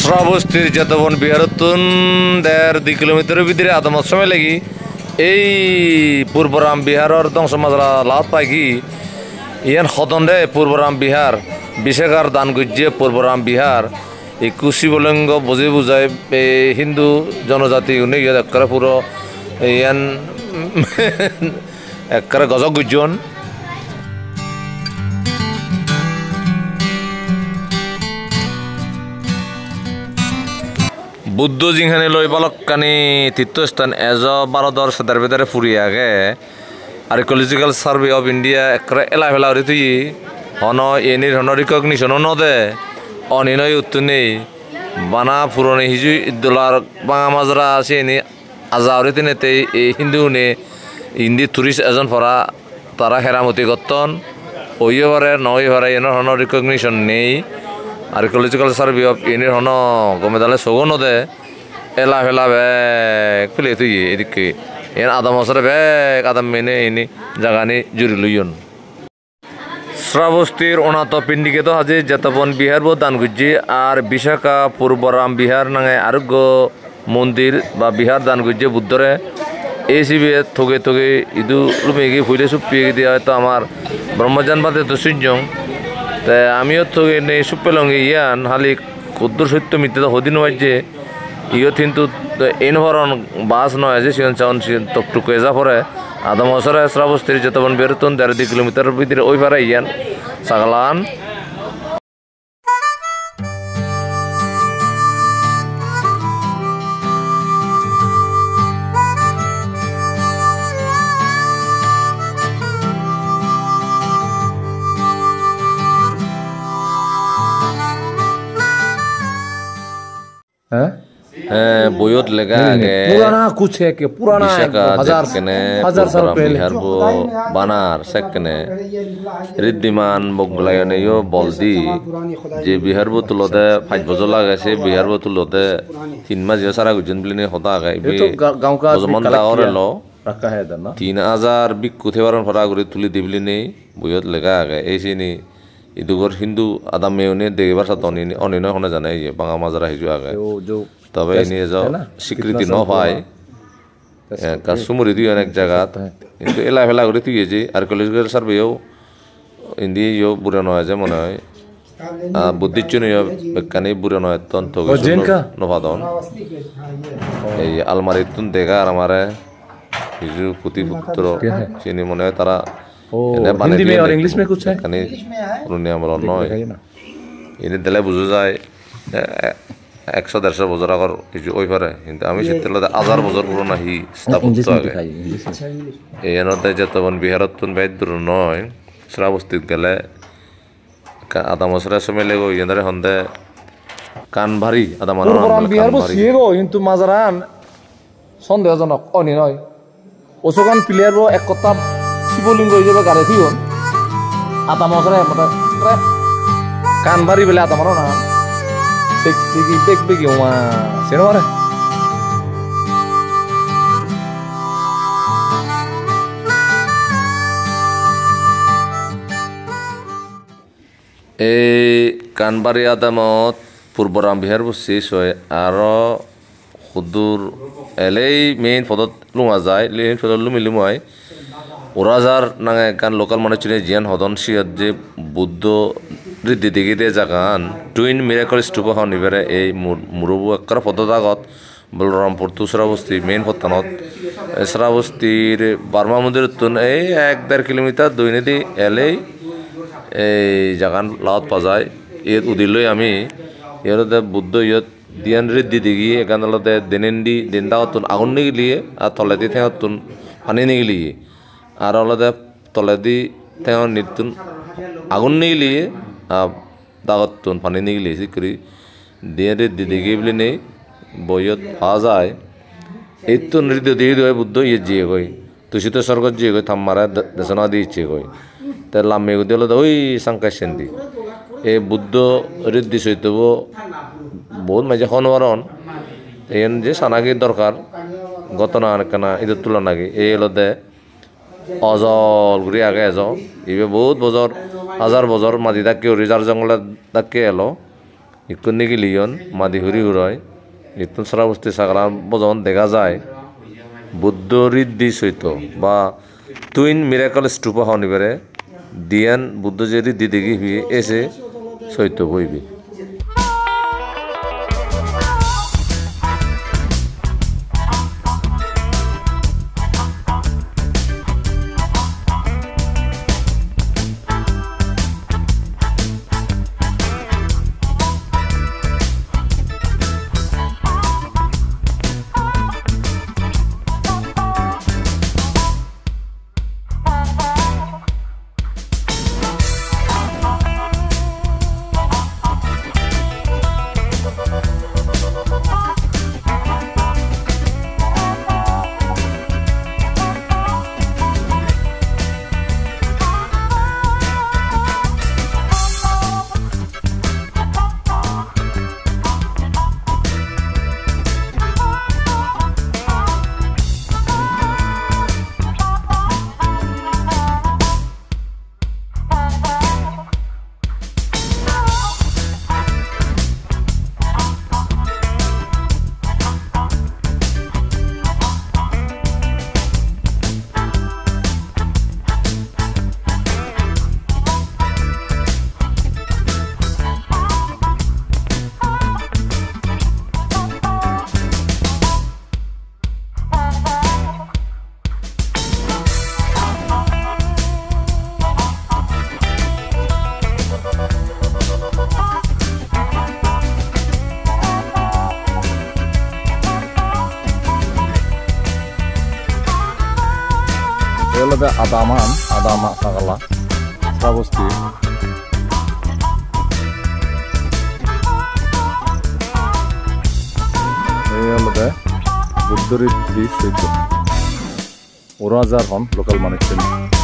শ্রাবস্তির যেতবন বিহারতুন 1.5-2 কিলোমিটারের ভিতরে আদমত সময় লাগি এই পূর্বরাম বিহারের ধ্বংস মাজরা লাভ পাই কি ইয়ান সদন্দে পূর্বরাম বিহার বিশেষার দান গজ্যে পূর্বরাম বিহার এই কুশিবলঙ্গ বুঝে বুঝায় হিন্দু জনজাতি উনি একবারে পুরো ইয়ান একবারে গজক গুজন বুদ্ধ যিখানে লই বালকানি তীর্থস্থান এজ ভারতর সেদার বেদারে ফুরি আগে আর্কিওলজিক্যাল সার্ভে অফ ইন্ডিয়া একরে এলা ফেলা হরে তুই হন এনির হন রিকগনিশন নদে অনিনয় উত্তনে বানা পুরনে হিজু ইদুলার বাঙা মাজরা আছে এনে আজাউরে তিনেতে এই হিন্দু নে হিন্দি টুরিস্ট এজন ফরা তারা হেরামতি গতন ওইয়ে ভরে নয় ভরে এনের হন রিকগনিশন নেই আর্কিওলজিক্যাল সার্ভে অফ ইন্ডিয়ার হন গমেদালে সগো নদে এলা ফেলা ব্যাগ ফেলে তুই এদিকে এন আদাম বছরে ব্যাগ আদাম মেনে এনে জাগানি জুড়ি লইয়ন শ্রাবস্তির অনাথ পিণ্ডিকে তো হাজে যেতবন বিহার বো দান গুজি আর বিশাখা পূর্বরাম বিহার নাঙে আরোগ্য মন্দির বা বিহার দান গুজি বুদ্ধরে এই সিবি থগে থগে ইদু লুমেগি ফুলে সুপিয়ে দিয়ে হয়তো আমার ব্রহ্মজান বাদে তো সূর্যং তাই আমিও থগে নেই সুপেলঙ্গে ইয়ান হালি ক্ষুদ্র সত্য মিথ্যে তো হদিন যে ইয়ত কিন্তু এনভরণ বাস নয় যে সিয়ন চাউন টুকটুকে যা পরে আদম বছরে শ্রাবস্তির যেতবন বেরোতন 1.5-2 কিলোমিটার ভিতরে ওই পারে ইয়ান সাগলান বইত লেখা আগে পুরানা কুছ है कि पुराना हजार साल पहले বিহার বো বানার সেকনে ঋদ্ধিমান বগলায়নে ইয়ো বলদি যে বিহার বো তুলতে 5 বছর লাগাইছে বিহার বো তুলতে 3 মাস সারা গুজন বিলিনে হতা আগে ये तो गांव का বজমন দাওরে লো रखा है इधर ना 3000 বিক্ষু থেবারন ফরা করে তুলি দিবলিনে বইত লেখা আগে এইসিনি ইদুগর হিন্দু আদাম মেয়নে দেবার সাতনি অনিন হনে জানে বাঙা মাজরা হিজু আগে जो তবে নিয়ে যাও স্বীকৃতি ন পায় কাশুমুরি দুই অনেক জায়গা কিন্তু এলা ফেলা করে তুই যে আর্কিওলজিক্যাল সার্ভেও ইন্দি ইয়ো বুড়ে নয় যে মনে হয় বুদ্ধিচ্য নিয়ে বেকানি বুড়ে নয় তন্ত নভাদন এই আলমারির তুন দেখা আর আমারে হিজু পুতি পুত্র চিনি মনে হয় তারা हिंदी में और इंग्लिश में कुछ है কানি পুরনিয়া আমল নয় এনে দিলে বুঝা যায় 100-150 বছর আগর কিছু ওই পারে কিন্তু আমি সেটা 1000 বছর পুরনো হি স্থাপত্য আগে এই এনতে যেতবন বিহারতুন বাইর দূর নয় শ্রাবস্তিত গেলে আধা বছরের সময় লেগো ইয়েন্দারে হন্দে কান ভারী আধা মানো বিহার বো সিয়েগো কিন্তু মাজারান সন্দেহজনক অনি নয় ওসকান প্লেয়ার বো এক কথা শিবলিঙ্গ হিসেবে গাড়ি থিও আধা বছরে কান ভারী বলে আধা মানো না Big yung sino ba? এই কানবাড়ি আদামত পূর্বরাম বিহার শেষ হয় আরো সুদূর এলেই মেইন পদত লুমা যায় মেইন পদত লুমাই ওরাজার নাঙে কান লোকাল মানুষ চিনে জিয়ান হদন সিয়ত যে বুদ্ধ ঋদ্ধি দিকে দিয়ে জাগান টুইন মিরাকল স্তূপ হন ইবারে এই মুরবু একর পদতাগত বলরামপুর তু শ্রাবস্তি মেইন পত্তানত শ্রাবস্তির বার্মা মন্দির তুন এই 1-1.5 কিলোমিটার দৈনিদি এলেই এই জাগান লাউত পাজায় ইয়ত উদিলই আমি ইয়তে বুদ্ধ ইয়ত দিয়ান ঋদ্ধি দিগি এখানতে দিনেন্দি দিনদাওতুন আগুন নিগিলিয়ে আর তলেদি থেঁতুন পানি নিগিলিয়ে আর আলাদা তলেদি থেঁ নিতুন আগুন নিগিলিয়ে দাগতুন পানি নিগিলিয়ে সিকরি দিয়ে ঋদ্ধি দিগি বলে নেই বইয়ত পাওয়া যায় এই তো নৃত্য দিয়ে দেয় বুদ্ধ ইয়ে জিয়ে গই তুষিত স্বর্গ জিয়ে গই থাম্মারা দেশনা দিয়েছে গই তাই লাম্মে দিল ওই সাংকাশ সেন্দি এই বুদ্ধ ঋদ্ধি সৈতব বহুত মাঝে হনওয়ারন এন যে সানাগি দরকার ঘটনা আনকানা ঈদের তুলনাগি এই এলদে অজল ঘুরি আগে এজ ইবে বহুত বছর 1000 বছর মাঝি দাকে রিজার্ভ জঙ্গলে দাকে এলো ইকুনি গিলিয়ন মাদি হুরি হুরয় ইতুন সরাবস্তি সাগরান বজন দেখা যায় বুদ্ধ ঋদ্ধি সৈত বা টুইন মিরাকল স্টুপা হনিবারে দিয়ান বুদ্ধ যে ঋদ্ধি দেখি হুয়ে এসে সৈত বইবি Lebih Adama Sagala Srabosti lebih Buddha Ridhi Sejak Urazar Hon lokal manusia